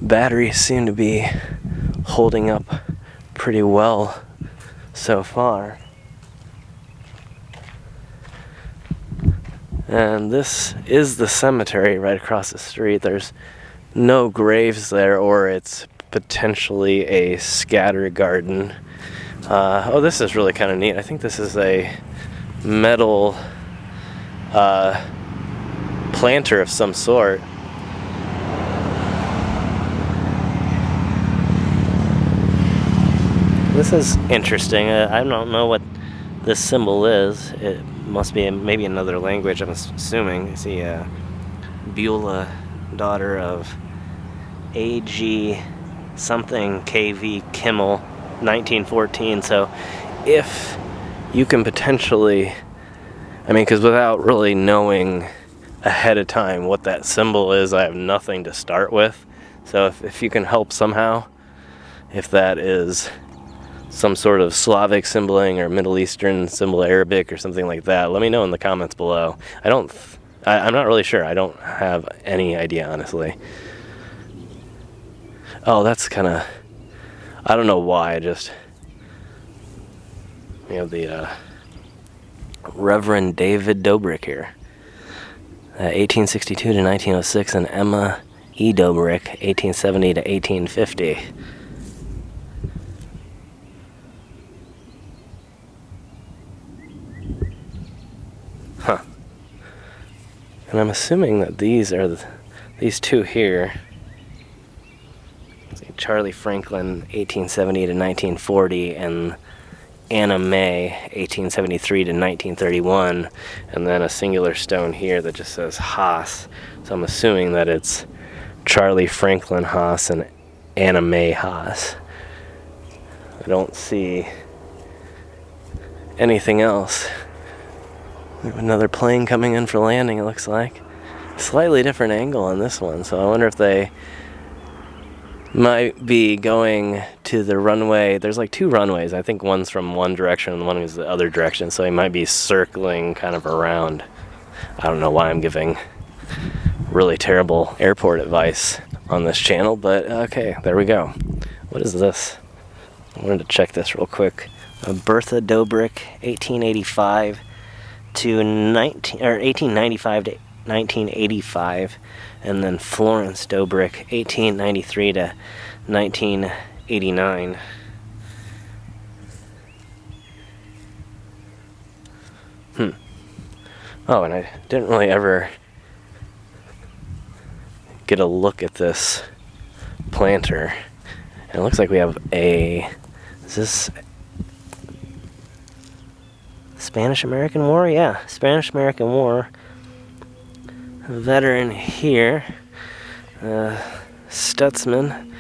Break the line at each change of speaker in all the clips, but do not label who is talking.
batteries seem to be holding up pretty well so far. And this is the cemetery right across the street. There's no graves there, or it's potentially a scatter garden. Oh, this is really kind of neat. I think this is a metal planter of some sort. This is interesting. I don't know what this symbol is. It must be maybe another language, I'm assuming. You see, Beulah, daughter of A.G. something K.V. Kimmel, 1914. So if you can potentially, because without really knowing ahead of time what that symbol is, I have nothing to start with. So if you can help somehow, if that is some sort of Slavic symboling or Middle Eastern symbol, Arabic or something like that, let me know in the comments below. I'm not really sure. I don't have any idea, honestly. Oh, that's kind of, I don't know why, we have the Reverend David Dobrik here. 1862 to 1906, and Emma E. Dobrik, 1870 to 1850. Huh. And I'm assuming that these are these two here. Charlie Franklin, 1870 to 1940, and Anna May, 1873 to 1931, and then a singular stone here that just says Haas. So I'm assuming that it's Charlie Franklin Haas and Anna May Haas. I don't see anything else. We have another plane coming in for landing, it looks like. Slightly different angle on this one, so I wonder if they might be going to the runway. There's like two runways. I think one's from one direction and one is the other direction, so he might be circling kind of around. I don't know why I'm giving really terrible airport advice on this channel, but okay, there we go. What is this? I wanted to check this real quick. Bertha Dobrik, 1885 to 1895 to 1985, and then Florence Dobrik, 1893 to 1989. Oh, and I didn't really ever get a look at this planter. And it looks like we have is this Spanish-American War? Yeah, Spanish-American War. A veteran here. Stutzman.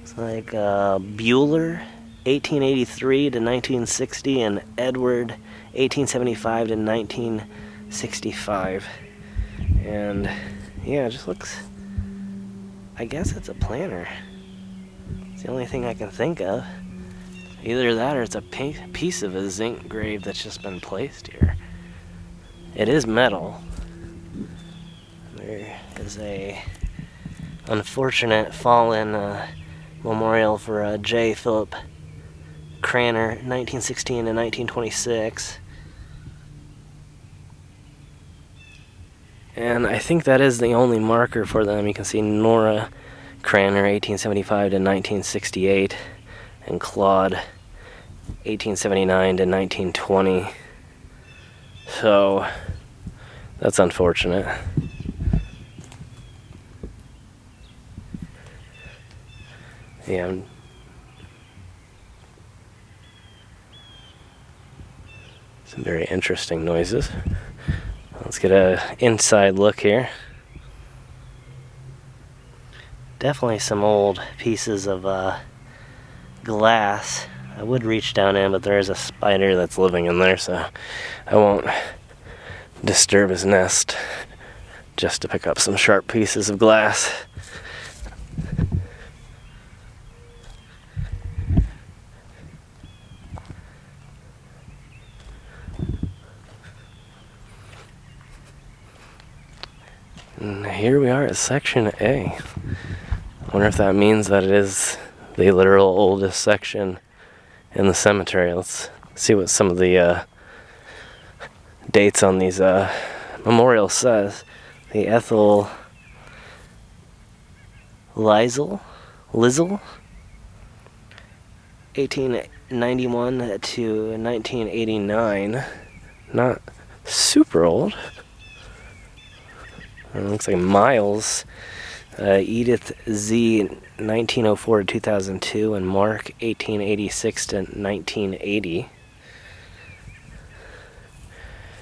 It's like Bueller, 1883 to 1960, and Edward, 1875 to 1965. And yeah, it just looks, I guess it's a planter. It's the only thing I can think of. Either that or it's a piece of a zinc grave that's just been placed here. It is metal. There is a unfortunate fallen memorial for J. Philip Cranor, 1916 to 1926. And I think that is the only marker for them. You can see Nora Cranor, 1875 to 1968, and Claude, 1879 to 1920. So that's unfortunate. Yeah. Some very interesting noises. Let's get an inside look here. Definitely some old pieces of glass. I would reach down in, but there is a spider that's living in there, so I won't disturb his nest just to pick up some sharp pieces of glass. And here we are at Section A. Wonder if that means that it is the literal oldest section in the cemetery. Let's see what some of the dates on these memorials says. The Ethel Liesel, 1891 to 1989. Not super old. It looks like Miles. Edith Z, 1904 to 2002, and Mark, 1886 to 1980.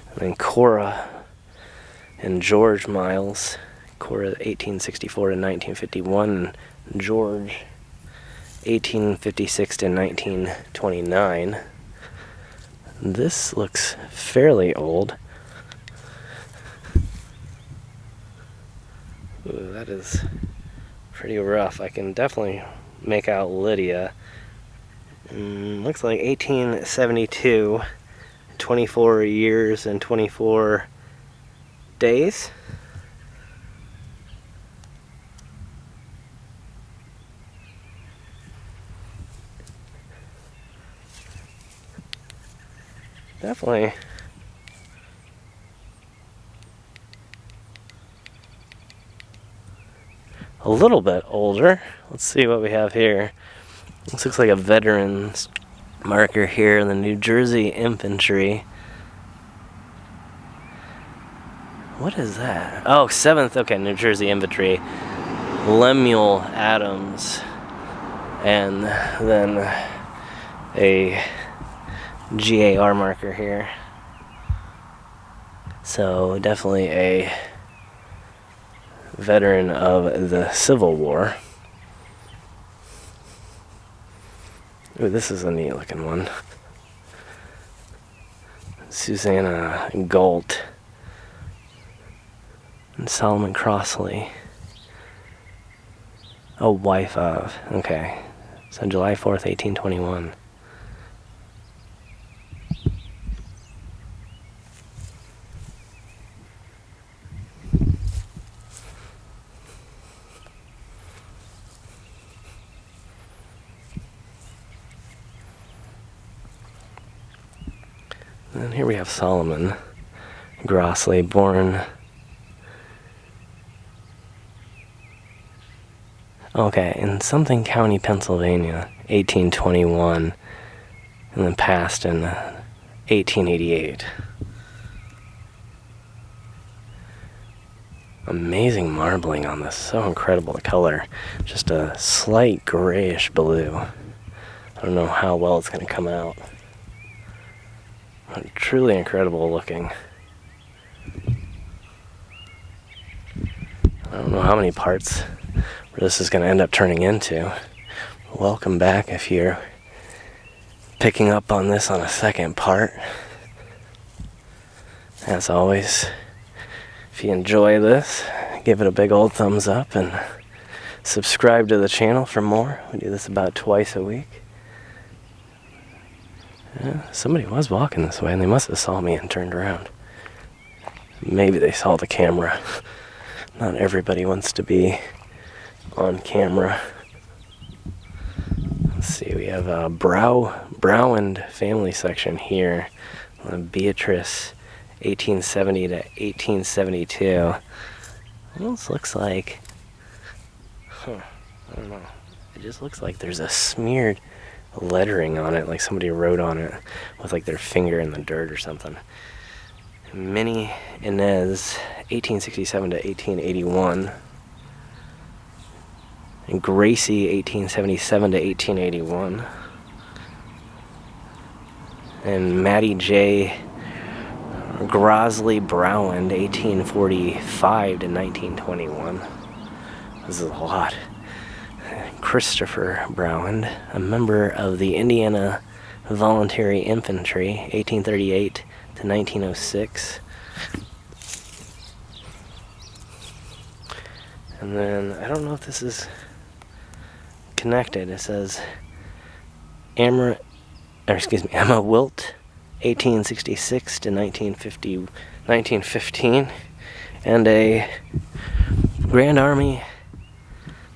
And then Cora and George Miles. Cora, 1864 to 1951, and George, 1856 to 1929. This looks fairly old. Ooh, that is pretty rough. I can definitely make out Lydia. Looks like 1872, 24 years and 24 days. Definitely a little bit older. Let's see what we have here. This looks like a veteran's marker here in the New Jersey Infantry. What is that? Oh, 7th, okay, New Jersey Infantry. Lemuel Adams. And then a GAR marker here. So definitely a veteran of the Civil War. Ooh, this is a neat looking one. Susanna Galt and Solomon Crossley. Oh, wife of. Okay. So July 4th, 1821. And here we have Solomon Crossley, born. Okay, in something county, Pennsylvania, 1821, and then passed in 1888. Amazing marbling on this, so incredible the color. Just a slight grayish blue. I don't know how well it's going to come out. But truly incredible looking. I don't know how many parts this is going to end up turning into. Welcome back if you're picking up on this on a second part. As always, if you enjoy this, give it a big old thumbs up and subscribe to the channel for more. We do this about twice a week. Yeah, somebody was walking this way and they must have saw me and turned around. Maybe they saw the camera. Not everybody wants to be on camera. Let's see, we have a Browand family section here. Beatrice, 1870 to 1872. Almost looks like, I don't know. It just looks like there's a smeared lettering on it, like somebody wrote on it with like their finger in the dirt or something. Minnie Inez, 1867 to 1881. And Gracie, 1877 to 1881. And Maddie J. Grosley Browand, 1845 to 1921. This is a lot. Christopher Browand, a member of the Indiana Voluntary Infantry, 1838 to 1906. And then, I don't know if this is connected. It says Emma Wilt, 1866 to 1915, and a Grand Army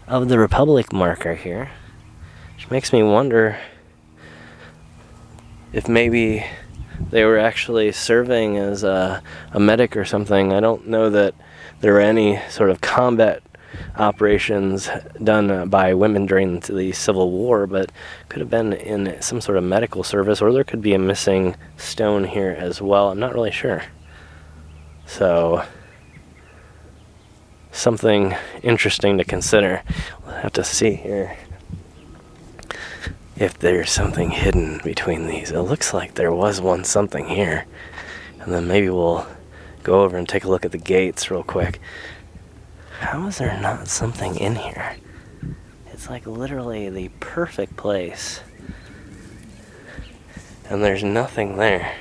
of the Republic marker here, which makes me wonder if maybe they were actually serving as a medic or something. I don't know that there were any sort of combat operations done by women during the Civil War, but could have been in some sort of medical service, or there could be a missing stone here as well. I'm not really sure. So, something interesting to consider. We'll have to see here if there's something hidden between these. It looks like there was something here. And then maybe we'll go over and take a look at the gates real quick. How is there not something in here? It's like literally the perfect place. And there's nothing there.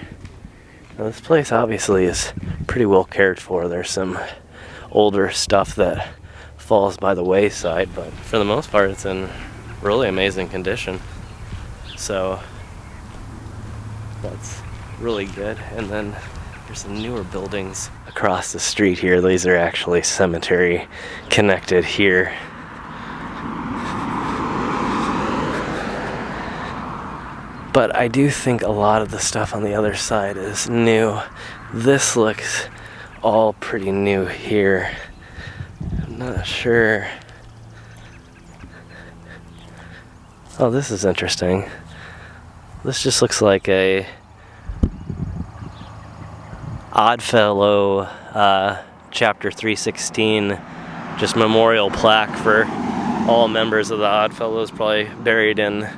Now, this place obviously is pretty well cared for. There's some older stuff that falls by the wayside, but for the most part it's in really amazing condition. So that's really good. And then there's some newer buildings across the street here. These are actually cemetery connected here. But I do think a lot of the stuff on the other side is new. This looks all pretty new here. I'm not sure. Oh, this is interesting. This just looks like a Oddfellow Chapter 316 just memorial plaque for all members of the Oddfellows, probably buried in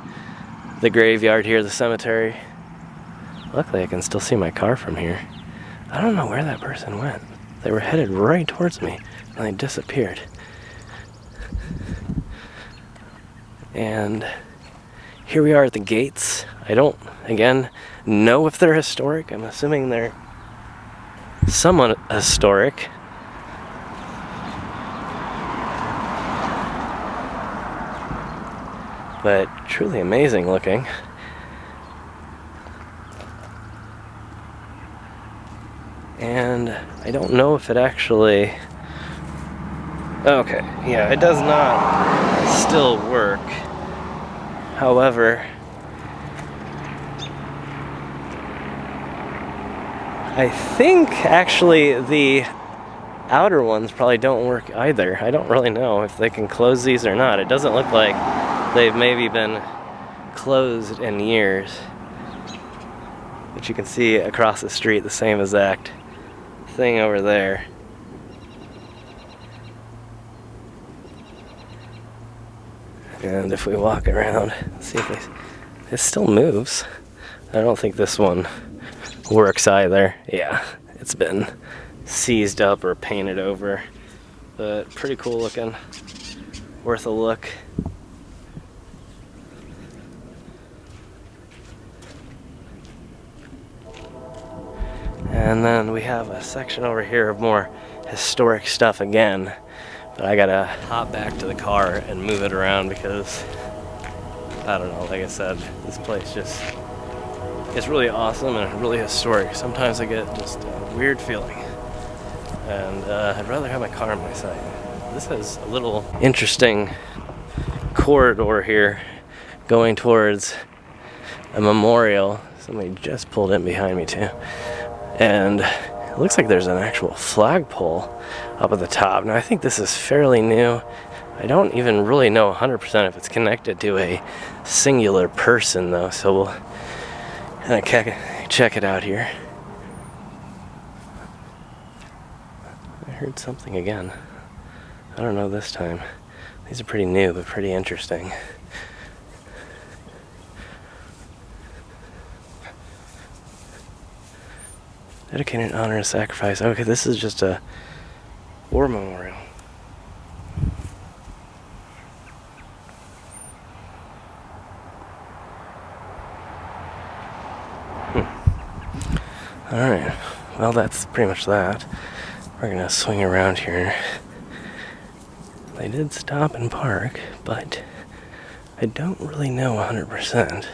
the graveyard here, the cemetery. Luckily I can still see my car from here. I don't know where that person went. They were headed right towards me and they disappeared. And here we are at the gates. I don't, again, know if they're historic. I'm assuming they're somewhat historic. But truly amazing looking. And I don't know if it actually... Okay, yeah, it does not still work. However, I think actually the outer ones probably don't work either. I don't really know if they can close these or not. It doesn't look like they've maybe been closed in years. But you can see across the street the same exact thing over there. And if we walk around, see if it still moves. I don't think this one works either. Yeah, it's been seized up or painted over. But pretty cool looking. Worth a look. And then we have a section over here of more historic stuff again. But I gotta hop back to the car and move it around because, I don't know, like I said, this place just is really awesome and really historic. Sometimes I get just a weird feeling. And I'd rather have my car on my side. This has a little interesting corridor here going towards a memorial. Somebody just pulled in behind me too. And it looks like there's an actual flagpole up at the top. Now I think this is fairly new. I don't even really know 100% if it's connected to a singular person though, so we'll kind of check it out here. I heard something again. I don't know this time. These are pretty new, but pretty interesting. Dedicated in honor and sacrifice. Okay, this is just a war memorial. Alright, well that's pretty much that. We're gonna swing around here. They did stop and park, but I don't really know 100%.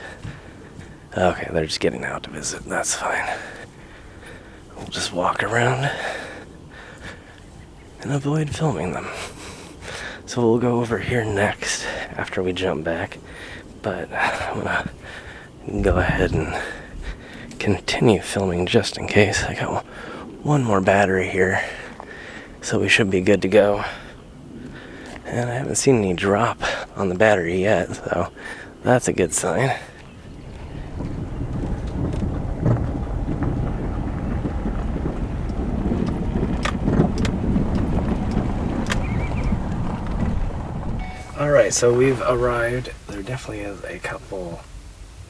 Okay, they're just getting out to visit. That's fine. We'll just walk around and avoid filming them. So we'll go over here next after we jump back. But I'm gonna go ahead and continue filming just in case. I got one more battery here, so we should be good to go. And I haven't seen any drop on the battery yet, so that's a good sign. Alright, so we've arrived. There definitely is a couple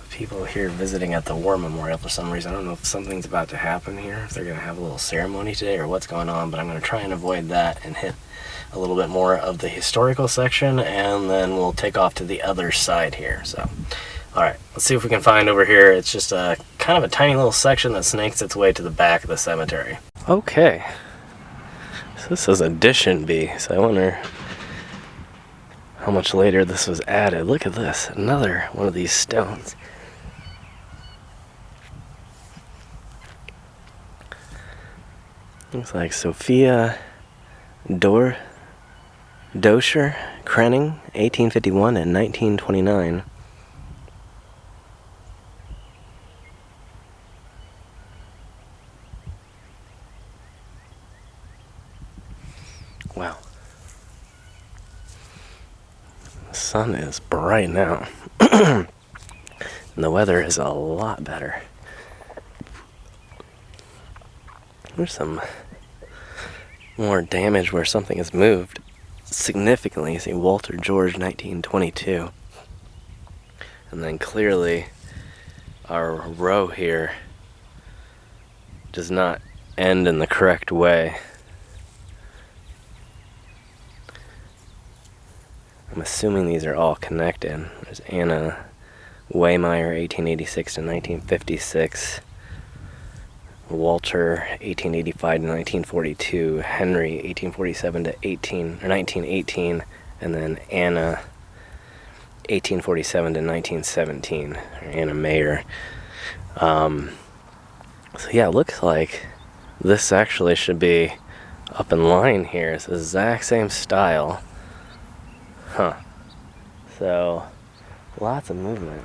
of people here visiting at the War Memorial for some reason. I don't know if something's about to happen here, if they're going to have a little ceremony today or what's going on, but I'm going to try and avoid that and hit a little bit more of the historical section, and then we'll take off to the other side here. So, alright, let's see if we can find over here. It's just a kind of a tiny little section that snakes its way to the back of the cemetery. Okay, so this is Addition B, so I wonder how much later this was added. Look at this, another one of these stones. Looks like Sophia Doscher Krenning, 1851 and 1929. Wow. The sun is bright now. And the weather is a lot better. There's some more damage where something has moved significantly. You see Walter George, 1922. And then clearly our row here does not end in the correct way. I'm assuming these are all connected. There's Anna Waymeyer, 1886 to 1956. Walter, 1885 to 1942. Henry, 1847 to 1918. And then Anna, 1847 to 1917. Or Anna Mayer. So yeah, it looks like this actually should be up in line here. It's the exact same style. Huh. So, lots of movement.